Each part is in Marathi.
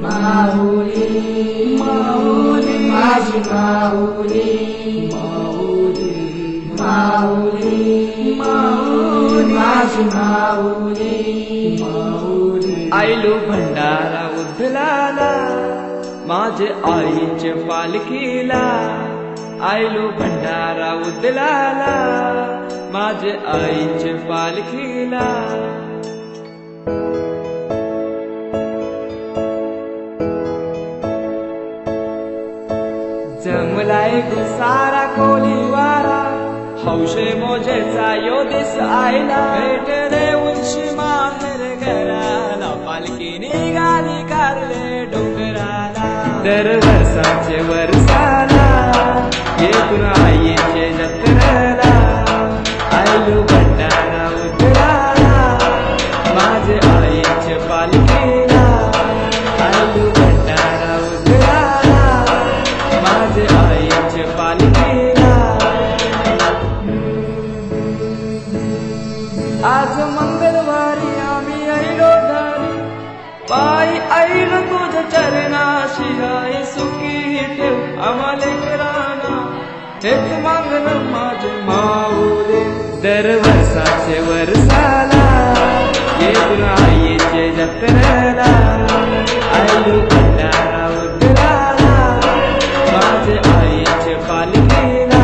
माऊली माऊली माझी माऊली माऊली माऊली माऊली माझी माऊली माऊली आयलो भंडारा उधलाला माझे आईचे पालखीला आयलो भंडारा उधलाला माझे आईचे पालखीला जमलाय सारा कोलीवारा हौशे मोजेचा यो दिस आयला भेट देऊन माहेर घराला पालखी निघाली कारले डोंगराला दरवर्षाचे वर्षाला येथून आईचे जत्रेला आयलो भंडारा उतराला माझे आईचे पालखीला आयलो भंडारा उतराला माझे आईचे पालखीला आज मंगळवारी आम्ही आईलो धारी पायी आईल तुझ्या चरणाशी आई सुखी ठेव आम्हाला कराना हेच मागणं माझे माऊली दरवर्षाचे वर्षाला येथून आईचे जत्रेला आईलो भंडारा उतराला माझे आईचे पालखीला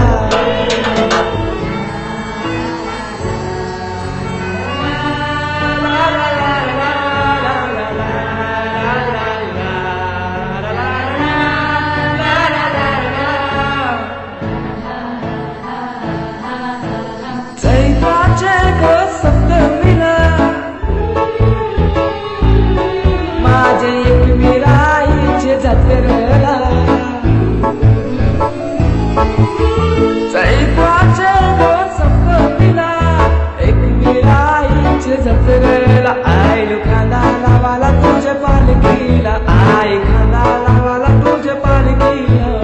जत्रेला आईलो खांदा लावाला तुझ्या पालखीला आई खांदा लावाला तुझ्या पालखीला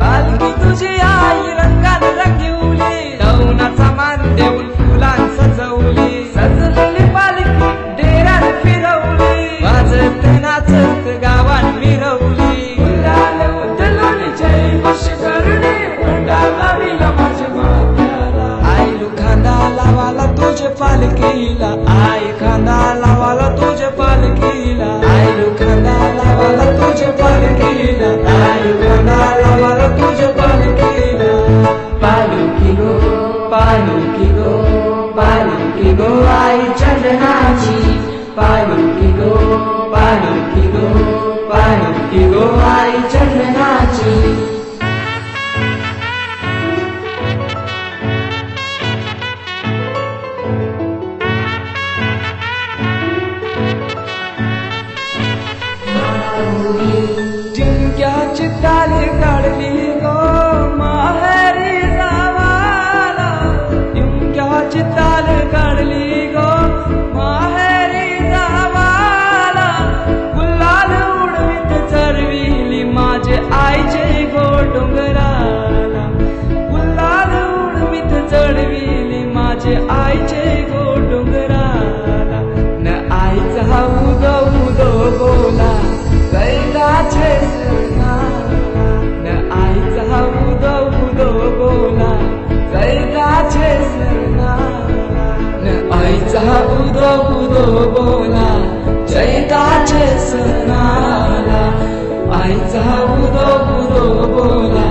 पालखी तुझी आई रंगाने रंगवली दौनाचा मान देऊन फुलां सजवली सजलेली पालखी डेऱ्यात फिरवली वाजत नाचत गावात मिरवली पालखीला आई खांदा लावाला तुझ्या पालखीला आईलो खांदा लावाला तुझ्या पालखीला आईलो खांदा लावाला तुझ्या पालखीला पालखी गो पालखी गो आई चरणाची पालखी गो पालखी गो पालखी गो आई चरणाची जिंक्याची ताली काढली गो माहेरी जावाला जिंक्याची ताली काढली गो माहेरी जावाला गुलाल उडवीत चरविली माझे आईचे गो डोंगराला गुलाल उडवीत चढविली माझे आईचे गो डोंगराला न आईचा उदो उदो बोला कैलाचे न आईचा उदो उदो बोला कैलाचे न आईचा उदो उदो बोला चैताचे सणाला आईचा उदो उदो बोला